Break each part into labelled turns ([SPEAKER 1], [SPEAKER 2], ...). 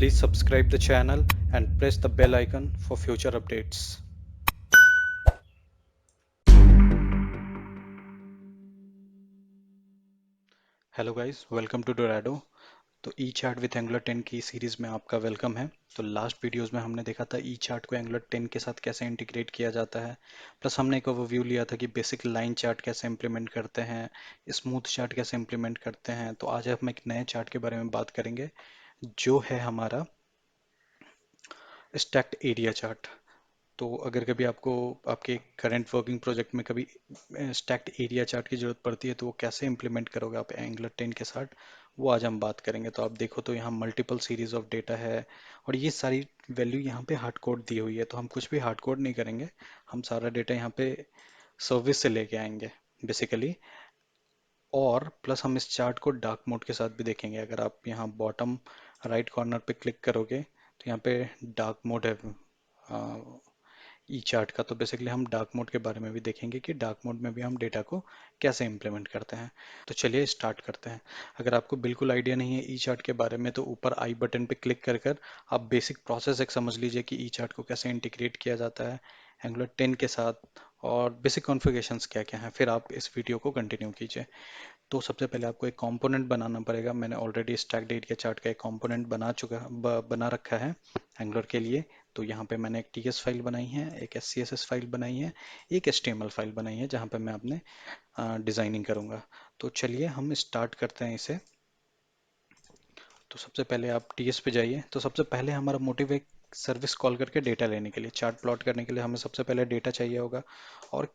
[SPEAKER 1] Please subscribe the channel and press the bell icon for future updates. Hello guys, welcome to Dorado. तो ई chart with angular 10 की series में आपका welcome है। तो last videos में हमने देखा था ई चार्ट को एंगुलर 10 के साथ कैसे इंटीग्रेट किया जाता है, प्लस हमने एक ओवरव्यू लिया था कि बेसिक लाइन चार्ट कैसे इंप्लीमेंट करते हैं, स्मूथ चार्ट कैसे इंप्लीमेंट करते हैं। तो आज हम एक नए चार्ट के बारे में बात करेंगे जो है हमारा स्टैक्ड एरिया चार्ट। तो अगर कभी आपको आपके करंट वर्किंग प्रोजेक्ट में कभी स्टैक्ड एरिया चार्ट की जरूरत पड़ती है तो वो कैसे इंप्लीमेंट करोगे आप एंगुलर 10 के साथ, वो आज हम बात करेंगे। तो आप देखो तो यहाँ मल्टीपल सीरीज ऑफ डेटा है और ये सारी वैल्यू यहाँ पे हार्ड कोड दी हुई है। तो हम कुछ भी हार्ड कोड नहीं करेंगे, हम सारा डेटा यहाँ पे सर्विस से लेके आएंगे बेसिकली। और प्लस हम इस चार्ट को डार्क मोड के साथ भी देखेंगे। अगर आप यहाँ बॉटम राइट कॉर्नर पे क्लिक करोगे तो यहाँ पे डार्क मोड है ई चार्ट का। तो बेसिकली हम डार्क मोड के बारे में भी देखेंगे कि डार्क मोड में भी हम डेटा को कैसे इंप्लीमेंट करते हैं। तो चलिए स्टार्ट करते हैं। अगर आपको बिल्कुल आइडिया नहीं है ई चार्ट के बारे में तो ऊपर आई बटन पे क्लिक कर कर आप बेसिक प्रोसेस एक समझ लीजिए कि ई चार्ट को कैसे इंटीग्रेट किया जाता है एंगुलर 10 के साथ और बेसिक कॉन्फ़िगरेशंस क्या क्या हैं। फिर आप इस वीडियो को कंटिन्यू कीजिए। तो सबसे पहले आपको एक कंपोनेंट बनाना पड़ेगा। मैंने ऑलरेडी स्टैक्ड एरिया चार्ट का एक कंपोनेंट बना रखा है एंगुलर के लिए। तो यहाँ पे मैंने एक टीएस फाइल बनाई है, एक एससीएसएस फाइल बनाई है, एक एचटीएमएल फाइल बनाई है जहाँ पे मैं अपने डिजाइनिंग करूँगा। तो चलिए हम स्टार्ट करते हैं इसे। तो सबसे पहले आप टीएस पे जाइए। तो सबसे पहले हमारा मोटिव है सर्विस कॉल करके डेटा लेने के लिए, चार्ट प्लॉट करने के लिए हमें सबसे पहले डेटा चाहिए होगा और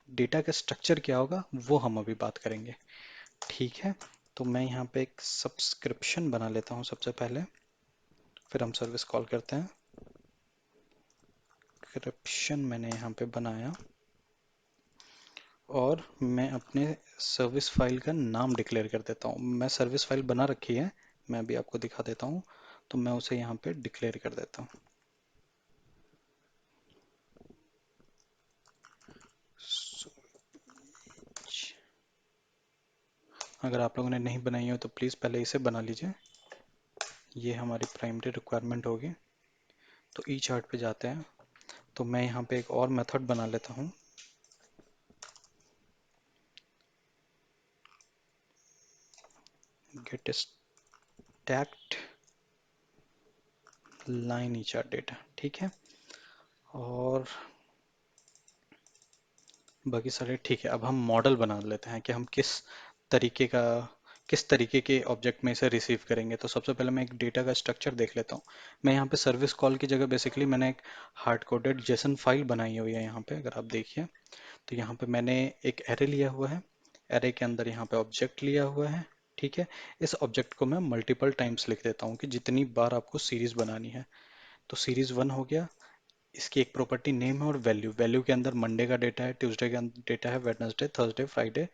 [SPEAKER 1] डेटा का स्ट्रक्चर क्या होगा वो हम अभी बात करेंगे। ठीक है, तो मैं यहाँ पे एक सब्सक्रिप्शन बना लेता हूँ सबसे पहले, फिर हम सर्विस कॉल करते हैं। सब्सक्रिप्शन मैंने यहाँ पे बनाया और मैं अपने सर्विस फाइल का नाम डिक्लेयर कर देता हूँ। मैं सर्विस फाइल बना रखी है, मैं अभी आपको दिखा देता हूँ। तो मैं उसे यहाँ पे डिक्लेयर कर देता हूँ। अगर आप लोगों ने नहीं बनाई हो तो प्लीज़ पहले इसे बना लीजिए। ये हमारी प्राइमरी रिक्वायरमेंट होगी। तो ई चार्ट पे जाते हैं। तो मैं यहाँ पे एक और मेथड बना लेता हूँ। गेट स्टैक्ड लाइन ई चार्ट डेटा, ठीक है। और बाकी सारे ठीक है। अब हम मॉडल बना लेते हैं कि हम किस तरीके के ऑब्जेक्ट में इसे रिसीव करेंगे। तो सबसे पहले मैं एक डेटा का स्ट्रक्चर देख लेता हूँ। मैं यहाँ पे सर्विस कॉल की जगह बेसिकली मैंने एक हार्ड कोडेड जेसन फाइल बनाई हुई है। यहाँ पे अगर आप देखिए तो यहाँ पे मैंने एक एरे लिया हुआ है, एरे के अंदर यहाँ पे ऑब्जेक्ट लिया हुआ है। ठीक है, इस ऑब्जेक्ट को मैं मल्टीपल टाइम्स लिख देता हूँ कि जितनी बार आपको सीरीज बनानी है। तो सीरीज 1 हो गया। इसकी एक प्रॉपर्टी नेम है और वैल्यू। वैल्यू के अंदर मंडे का डेटा है, ट्यूसडे का डेटा है, Wednesday, Thursday, Friday,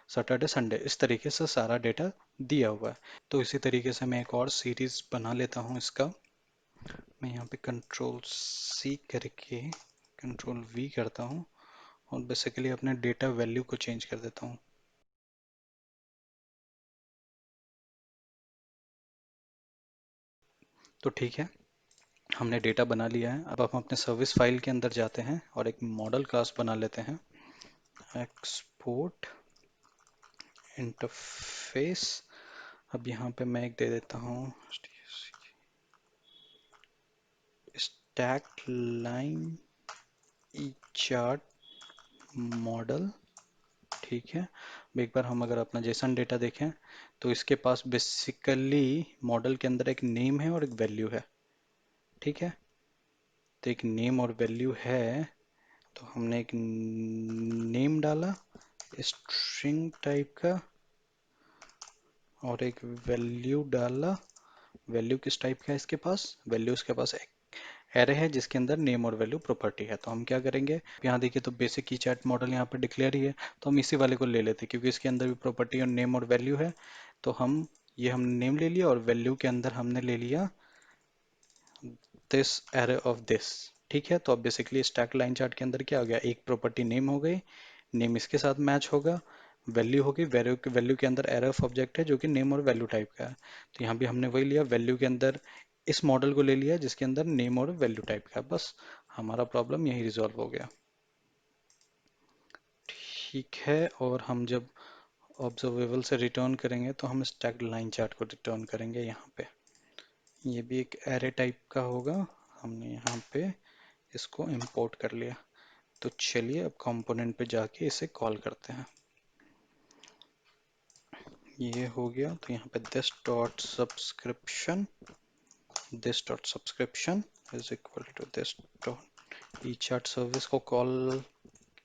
[SPEAKER 1] Saturday, Sunday, इस तरीके से सारा डेटा दिया हुआ है। तो इसी तरीके से मैं एक और सीरीज बना लेता हूँ इसका। मैं यहाँ पे कंट्रोल सी करके कंट्रोल वी करता हूँ और बेसिकली अपने डेटा वैल्यू को चेंज कर देता हूँ। तो ठीक है, हमने डेटा बना लिया है। अब हम अपने सर्विस फाइल के अंदर जाते हैं और एक मॉडल क्लास बना लेते हैं, एक्सपोर्ट इंटरफेस। अब यहाँ पे मैं एक दे देता हूँ स्टैक लाइन ई चार्ट मॉडल। ठीक है, अब एक बार हम अगर अपना जेसन डेटा देखें तो इसके पास बेसिकली मॉडल के अंदर एक नेम है और एक वैल्यू है। ठीक है, तो एक नेम और वैल्यू है। तो हमने एक नेम डाला स्ट्रिंग टाइप का और एक वैल्यू डाला। वैल्यू किस टाइप का है इसके पास? वैल्यू इसके पास एरे है जिसके अंदर नेम और वैल्यू प्रॉपर्टी है। तो हम क्या करेंगे, यहाँ देखिए तो बेसिक की चैट मॉडल यहाँ पर डिक्लेयर ही है, तो हम इसी वाले को ले लेते हैं क्योंकि इसके अंदर भी प्रॉपर्टी और नेम और वैल्यू है। तो हमने नेम ले लिया और वैल्यू के अंदर हमने ले लिया दिस एरे ऑफ दिस। ठीक है, तो अब बेसिकली स्टैक लाइन चार्ट के अंदर क्या हो गया, एक प्रॉपर्टी नेम हो गई, नेम इसके साथ मैच होगा, वैल्यू होगी, वैल्यू के अंदर एरे ऑफ ऑब्जेक्ट है जो कि नेम और वैल्यू टाइप का है। तो यहाँ भी हमने वही लिया, वैल्यू के अंदर इस मॉडल को ले लिया जिसके अंदर नेम और वैल्यू टाइप का है, बस हमारा प्रॉब्लम यही रिजॉल्व हो गया। ठीक है, और हम जब ऑब्जर्वेबल से रिटर्न करेंगे तो हम स्टैक्ड लाइन चार्ट को रिटर्न करेंगे यहाँ पे। ये भी एक एरे टाइप का होगा, हमने यहाँ पे इसको इंपोर्ट कर लिया। तो चलिए अब कंपोनेंट पे जाके इसे कॉल करते हैं। ये हो गया, तो यहाँ पे this.subscription is equal to this dot echart service को कॉल,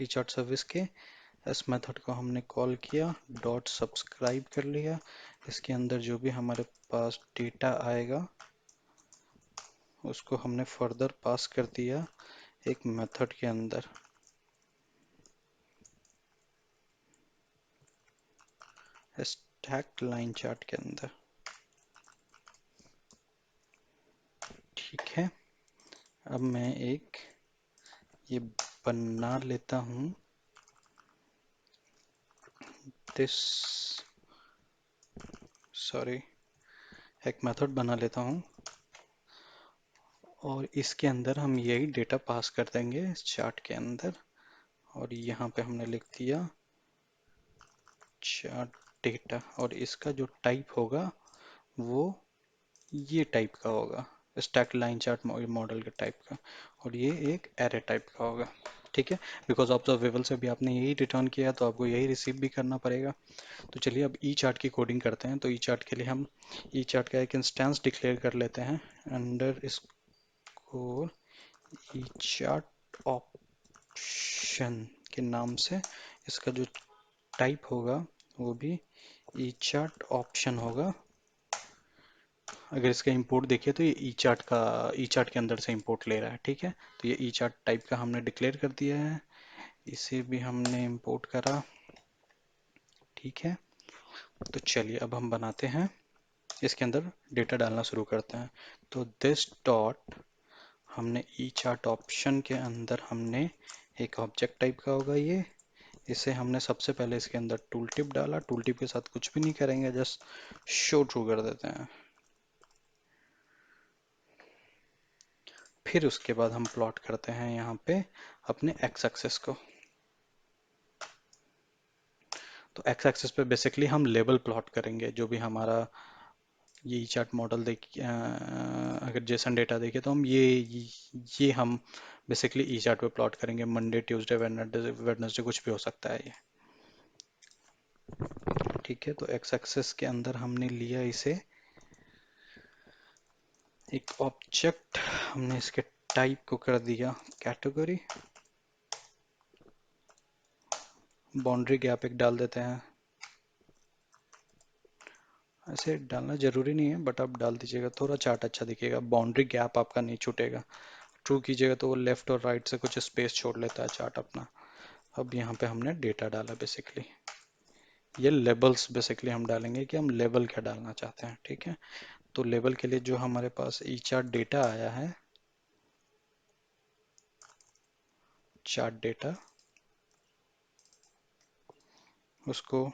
[SPEAKER 1] echart सर्विस के इस मेथड को हमने कॉल किया, डॉट सब्सक्राइब कर लिया। इसके अंदर जो भी हमारे पास डेटा आएगा उसको हमने फर्दर पास कर दिया एक मेथड के अंदर, स्टैक्ड लाइन चार्ट के अंदर। ठीक है, अब मैं एक ये बना लेता हूँ, दिस सॉरी एक मेथड बना लेता हूँ और इसके अंदर हम यही डेटा पास कर देंगे इस चार्ट के अंदर। और यहाँ पे हमने लिख दिया चार्ट डेटा, और इसका जो टाइप होगा वो ये टाइप का होगा, स्टैक लाइन चार्ट मॉडल के टाइप का, और ये एक एरे टाइप का होगा। ठीक है, बिकॉज ऑब्जर्वेबल से भी आपने यही रिटर्न किया तो आपको यही रिसीव भी करना पड़ेगा। तो चलिए अब ई चार्ट की कोडिंग करते हैं। तो ई चार्ट के लिए हम ई चार्ट का एक इंस्टेंस डिक्लेयर कर लेते हैं अंडर स्कोर ई चार्ट ऑप्शन के नाम से। इसका जो टाइप होगा वो भी ई चार्ट ऑप्शन होगा। अगर इसका इंपोर्ट देखिए तो ये ई चार्ट का, ई चार्ट के अंदर से इंपोर्ट ले रहा है। ठीक है, तो ये ई चार्ट टाइप का हमने डिक्लेयर कर दिया है, इसे भी हमने इंपोर्ट करा। ठीक है, तो चलिए अब हम बनाते हैं, इसके अंदर डेटा डालना शुरू करते हैं। तो दिस डॉट, हमने ई चार्ट ऑप्शन के अंदर हमने एक ऑब्जेक्ट टाइप का होगा ये, इसे हमने सबसे पहले इसके अंदर टूल टिप डाला। टूल टिप के साथ कुछ भी नहीं करेंगे, जस्ट शो ट्रू कर देते हैं। फिर उसके बाद हम प्लॉट करते हैं यहाँ पे अपने एक्स एक्सिस को। तो एक्स एक्सिस पे बेसिकली हम लेवल प्लॉट करेंगे, जो भी हमारा ये चार्ट मॉडल देखिए, अगर जेसन डेटा देखे तो हम ये हम बेसिकली ई चार्ट पे प्लॉट करेंगे। मंडे, ट्यूसडे, वेडनेसडे कुछ भी हो सकता है ये। ठीक है, तो एक्स एक्सिस के अंदर हमने लिया इसे एक ऑब्जेक्ट, हमने इसके टाइप को कर दिया कैटेगरी। बाउंड्री गैप एक डाल देते हैं, ऐसे डालना जरूरी नहीं है बट आप डाल दीजिएगा, थोड़ा चार्ट अच्छा दिखेगा, बाउंड्री गैप आपका नहीं छूटेगा। ट्रू कीजिएगा तो वो लेफ्ट और राइट से कुछ स्पेस छोड़ लेता है चार्ट अपना। अब यहाँ पे हमने डेटा डाला बेसिकली, ये लेबल्स बेसिकली हम डालेंगे कि हम लेवल क्या डालना चाहते हैं। ठीक है, तो लेवल के लिए जो हमारे पास ई चार्ट डेटा आया है, चार्ट डेटा, उसको,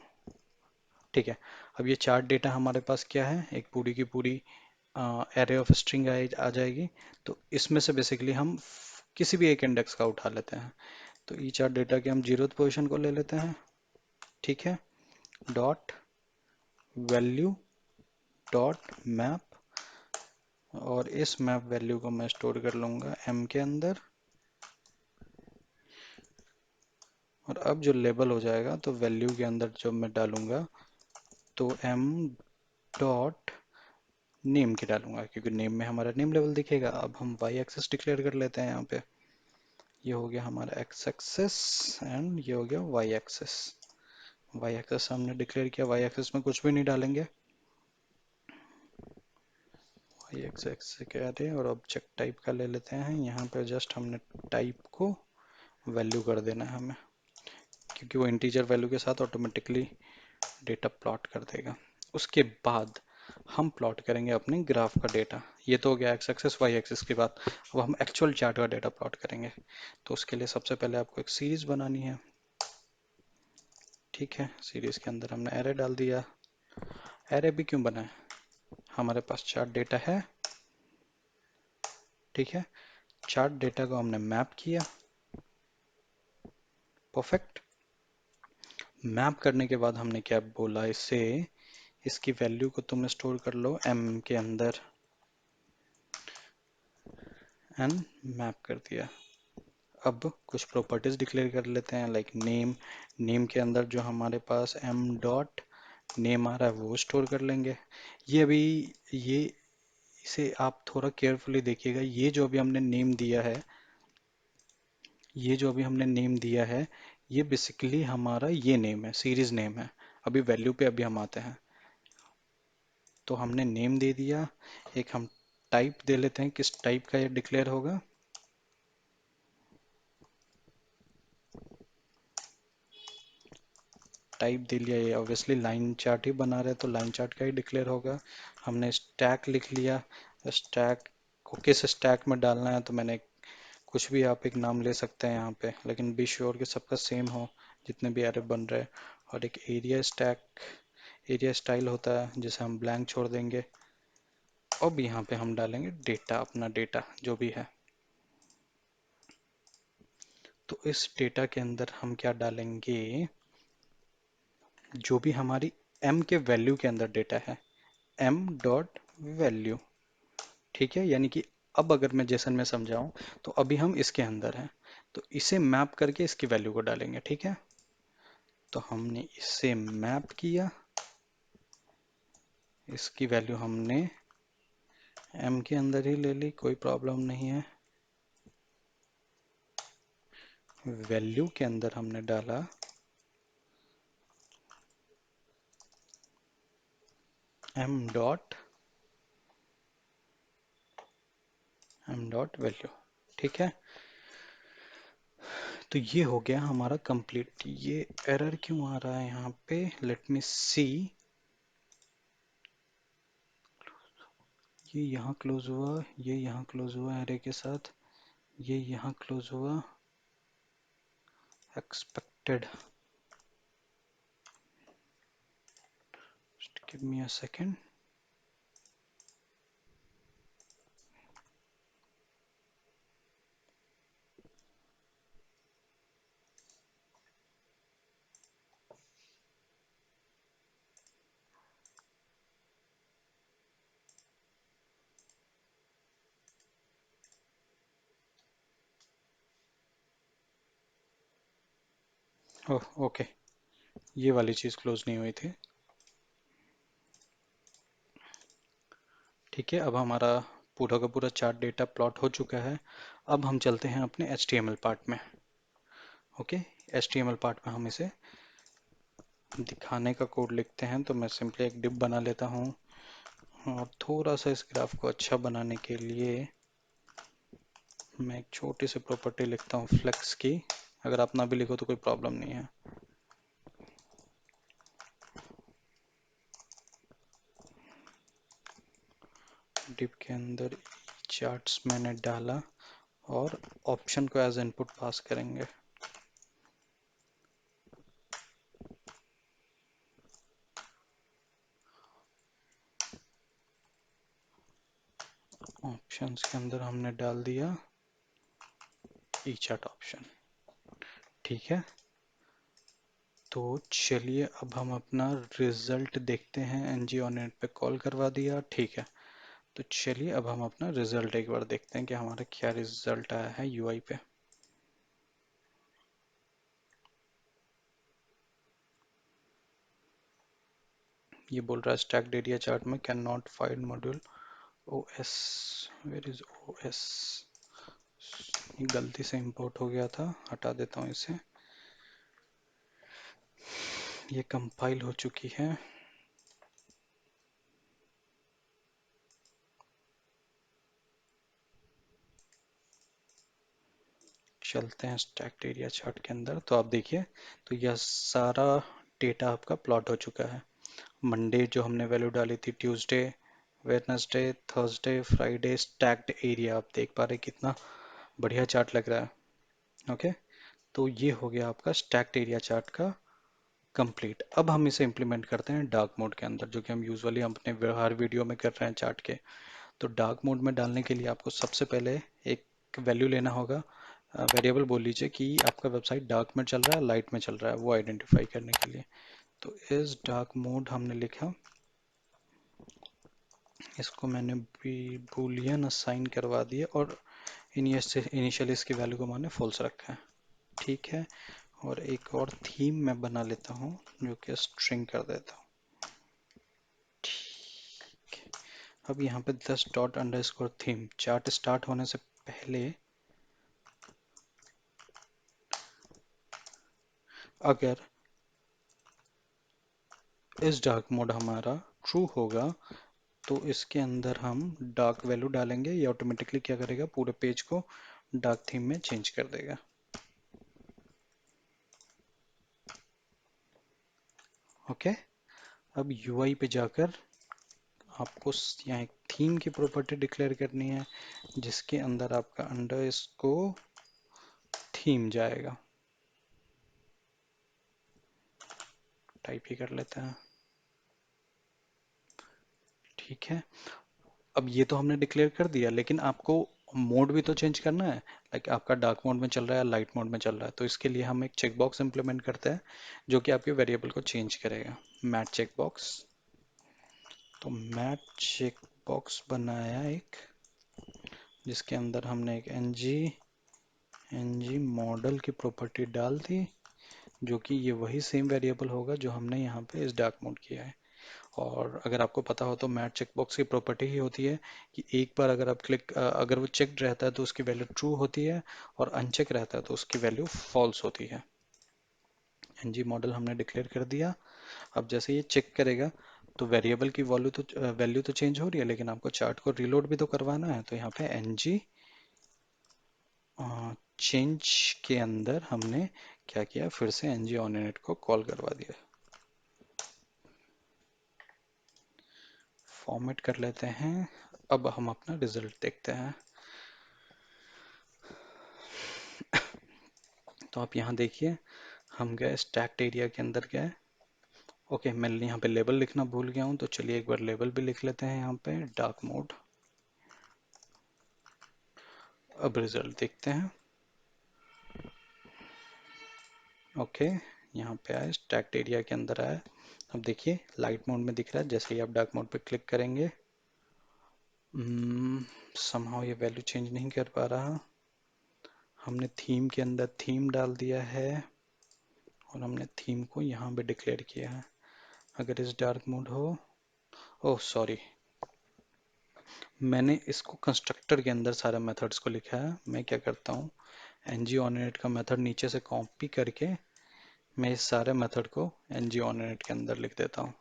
[SPEAKER 1] ठीक है, अब ये चार्ट डेटा हमारे पास क्या है, एक पूरी की पूरी एरे ऑफ स्ट्रिंग आ जाएगी। तो इसमें से बेसिकली हम किसी भी एक इंडेक्स का उठा लेते हैं। तो ई चार्ट डेटा के हम 0th पोजीशन को ले लेते हैं। ठीक है, डॉट वैल्यू डॉट मैप, और इस मैप वैल्यू को मैं स्टोर कर लूँगा m के अंदर। और अब जो लेबल हो जाएगा तो वैल्यू के अंदर जब मैं डालूंगा तो m डॉट नेम की डालूंगा, क्योंकि नेम में हमारा नेम लेवल दिखेगा। अब हम y एक्सेस डिक्लेयर कर लेते हैं यहाँ पे। ये हो गया हमारा x एक्सेस एंड ये हो गया y एक्सेस। y एक्सेस हमने डिक्लेयर किया, y एक्सेस में कुछ भी नहीं डालेंगे, y एक्सेस से कह रहे हैं, और ऑब्जेक्ट टाइप का ले लेते हैं। यहाँ पे जस्ट हमने टाइप को वैल्यू कर देना है हमें, क्योंकि वो इंटीजर वैल्यू के साथ ऑटोमेटिकली डेटा प्लॉट कर देगा। उसके बाद हम प्लॉट करेंगे अपने ग्राफ का डेटा। ये तो हो गया एक्स एक्सिस वाई एक्सिस की बात। अब हम एक्चुअल चार्ट का डेटा प्लॉट करेंगे। तो उसके लिए सबसे पहले आपको एक सीरीज बनानी है। ठीक है, सीरीज के अंदर हमने एरे डाल दिया। एरे भी क्यों बनाए, हमारे पास चार्ट डेटा है, ठीक है, चार्ट डेटा को हमने मैप किया। परफेक्ट। मैप करने के बाद हमने क्या बोला इससे, इसकी वैल्यू को तुम स्टोर कर लो एम के अंदर, एंड मैप कर दिया। अब कुछ प्रॉपर्टीज डिक्लेयर कर लेते हैं, लाइक नेम। नेम के अंदर जो हमारे पास एम डॉट नेम आ रहा है वो स्टोर कर लेंगे। ये अभी, ये इसे आप थोड़ा केयरफुली देखिएगा, ये जो अभी हमने नेम दिया है, ये जो अभी हमने नेम दिया है, ये बेसिकली हमारा ये नेम है, सीरीज नेम है। अभी वैल्यू पे अभी हम आते हैं। तो हमने नेम दे दिया, एक हम टाइप दे लेते हैं, किस टाइप का ये डिक्लेयर होगा। टाइप दे लिया, ये ऑब्वियसली लाइन चार्ट ही बना रहे तो लाइन चार्ट का ही डिक्लेयर होगा। हमने स्टैक लिख लिया। स्टैक को किस स्टैक में डालना है, तो मैंने कुछ भी आप एक नाम ले सकते हैं यहाँ पे, लेकिन बी श्योर कि सबका सेम हो जितने भी एरे बन रहे हैं। और एक एरिया स्टैक, एरिया स्टाइल होता है जिसे हम ब्लैंक छोड़ देंगे। अब यहाँ पे हम डालेंगे डेटा, अपना डेटा जो भी है। तो इस डेटा के अंदर हम क्या डालेंगे, जो भी हमारी m के वैल्यू के अंदर डेटा है, m डॉट वैल्यू। ठीक है, यानी कि अब अगर मैं जेसन में समझाऊं, तो अभी हम इसके अंदर हैं, तो इसे मैप करके इसकी वैल्यू को डालेंगे। ठीक है, तो हमने इसे मैप किया, इसकी वैल्यू हमने m के अंदर ही ले ली, कोई प्रॉब्लम नहीं है। वैल्यू के अंदर हमने डाला m डॉट वैल्यू। ठीक है, तो ये हो गया हमारा कंप्लीट। ये एरर क्यों आ रहा है यहाँ पे, लेट मी सी। ये यहाँ क्लोज हुआ, ये यहाँ क्लोज हुआ एरे के साथ, ये यहाँ क्लोज हुआ expected. Give me a second. Oh okay, ये वाली चीज़ क्लोज नहीं हुई थी। ठीक है, अब हमारा पूरा का पूरा चार्ट डेटा प्लॉट हो चुका है। अब हम चलते हैं अपने HTML पार्ट में। ओके, HTML पार्ट में हम इसे दिखाने का कोड लिखते हैं, तो मैं सिंपली एक डिव बना लेता हूँ। और थोड़ा सा इस ग्राफ को अच्छा बनाने के लिए मैं एक छोटी सी प्रॉपर्टी लिखता हूँ फ्लेक्स की। अगर आप ना भी लिखो तो कोई प्रॉब्लम नहीं है। डिव के अंदर चार्ट्स मैंने डाला और ऑप्शन को एज इनपुट पास करेंगे। ऑप्शंस के अंदर हमने डाल दिया ई चार्ट ऑप्शन। ठीक है, तो चलिए अब हम अपना रिजल्ट देखते हैं। एनजी ऑन नेट पे कॉल करवा दिया। ठीक है, तो चलिए अब हम अपना रिजल्ट एक बार देखते हैं कि हमारा क्या रिजल्ट आया है यूआई पे। ये बोल रहा है स्टैक्ड एरिया चार्ट में cannot find module OS, where is OS. ये गलती से इंपोर्ट हो गया था, हटा देता हूँ इसे। ये कंपाइल हो चुकी है। चलते हैं स्टैक्ड एरिया चार्ट के अंदर, तो आप देखिए, तो यह सारा डेटा आपका प्लॉट हो चुका है। मंडे जो हमने वैल्यू डाली थी, Tuesday, Wednesday, Thursday, Friday, stacked area. आप देख पा रहे कितना बढ़िया चार्ट लग रहा है। ओके, तो ये हो गया आपका स्टैक्ड एरिया चार्ट का कंप्लीट। अब हम इसे इम्प्लीमेंट करते हैं डार्क मोड के अंदर, जो कि हम यूजुअली अपने हर वीडियो में कर रहे हैं चार्ट के। तो डार्क मोड में डालने के लिए आपको सबसे पहले एक वैल्यू लेना होगा, वेरिएबल बोल लीजिए कि आपका वेबसाइट डार्क में चल रहा है लाइट में चल रहा है, वो आइडेंटिफाई करने के लिए। तो इस डार्क मोड हमने लिखा, इसको मैंने भी बूलियन असाइन करवा दिया और इनिशियली इसकी वैल्यू को मैंने फॉल्स रखा है। ठीक है, और एक और थीम मैं बना लेता हूँ जो कि स्ट्रिंग कर देता हूँ। ठीक है। अब यहाँ पे 10 dot underscore theme, chart start होने से पहले अगर इस डार्क मोड हमारा ट्रू होगा तो इसके अंदर हम डार्क वैल्यू डालेंगे, ये ऑटोमेटिकली क्या करेगा, पूरे पेज को डार्क थीम में चेंज कर देगा। ओके, अब यूआई पे जाकर आपको यहाँ एक थीम की प्रॉपर्टी डिक्लेयर करनी है जिसके अंदर आपका अंडर इसको थीम जाएगा। टाइप ही कर लेते हैं। ठीक है, अब ये तो हमने डिक्लेयर कर दिया, लेकिन आपको मोड भी तो चेंज करना है। लाइक आपका डार्क मोड में चल रहा है, लाइट मोड में चल रहा है, तो इसके लिए हम एक चेक बॉक्स इंप्लीमेंट करते हैं जो कि आपके वेरिएबल को चेंज करेगा। मैट चेक बॉक्स, तो मैट चेक बॉक्स बनाया एक, जिसके अंदर हमने एक एनजी मॉडल की प्रॉपर्टी डाल दी, जो कि ये वही सेम वेरिएबल होगा जो हमने यहाँ पे इस डार्क मोड किया है। और अगर आपको पता हो तो मैट चेकबॉक्स की प्रॉपर्टी ही होती है कि एक बार अगर आप अगर वो चेक्ड रहता है तो उसकी वैल्यू ट्रू होती है, और अनचेक रहता है तो उसकी वैल्यू फॉल्स होती है। एनजी मॉडल हमने डिक्लेयर कर दिया। अब जैसे ये चेक करेगा तो वेरिएबल की वैल्यू तो चेंज हो रही है, लेकिन आपको चार्ट को रीलोड भी तो करवाना है। तो यहाँ पे एनजी चेंज के अंदर हमने क्या किया, फिर से एनजी ऑन इट को कॉल करवा दिया। फॉर्मेट कर लेते हैं। अब हम अपना रिजल्ट देखते हैं। तो आप यहाँ देखिए, हम गए स्टैक्ड एरिया के अंदर गए। ओके, मैं यहाँ पे लेबल लिखना भूल गया हूँ, तो चलिए एक बार लेबल भी लिख लेते हैं यहाँ पे, डार्क मोड। अब रिजल्ट देखते हैं। ओके, यहाँ पे आए, स्टैक्ड एरिया के अंदर आए। अब देखिए लाइट मोड में दिख रहा है, जैसे ही आप डार्क मोड पे क्लिक करेंगे समहाउ ये वैल्यू चेंज नहीं कर पा रहा। हमने थीम के अंदर थीम डाल दिया है और हमने थीम को यहाँ पे डिक्लेयर किया है। अगर इस डार्क मोड हो, ओह सॉरी, मैंने इसको कंस्ट्रक्टर के अंदर सारे मेथड्स को लिखा है। मैं क्या करता हूँ, एनजी ऑनइट का मेथड नीचे से कॉपी करके मैं इस सारे मेथड को एनजी ऑनइट के अंदर लिख देता हूँ।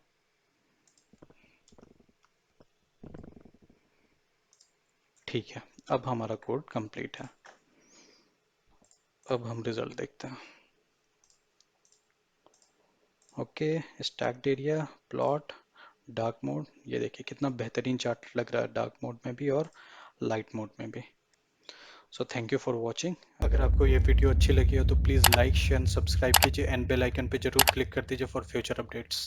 [SPEAKER 1] ठीक है, अब हमारा कोड कंप्लीट है। अब हम रिजल्ट देखते हैं। Okay, stacked area, plot, dark mode, ये देखिए कितना बेहतरीन चार्ट लग रहा है डार्क मोड में भी और लाइट मोड में भी। So thank you for watching. अगर आपको ये वीडियो अच्छी लगी हो तो प्लीज़ लाइक शेयर सब्सक्राइब कीजिए एंड बेल आइकन पे जरूर क्लिक कर दीजिए फॉर फ्यूचर अपडेट्स।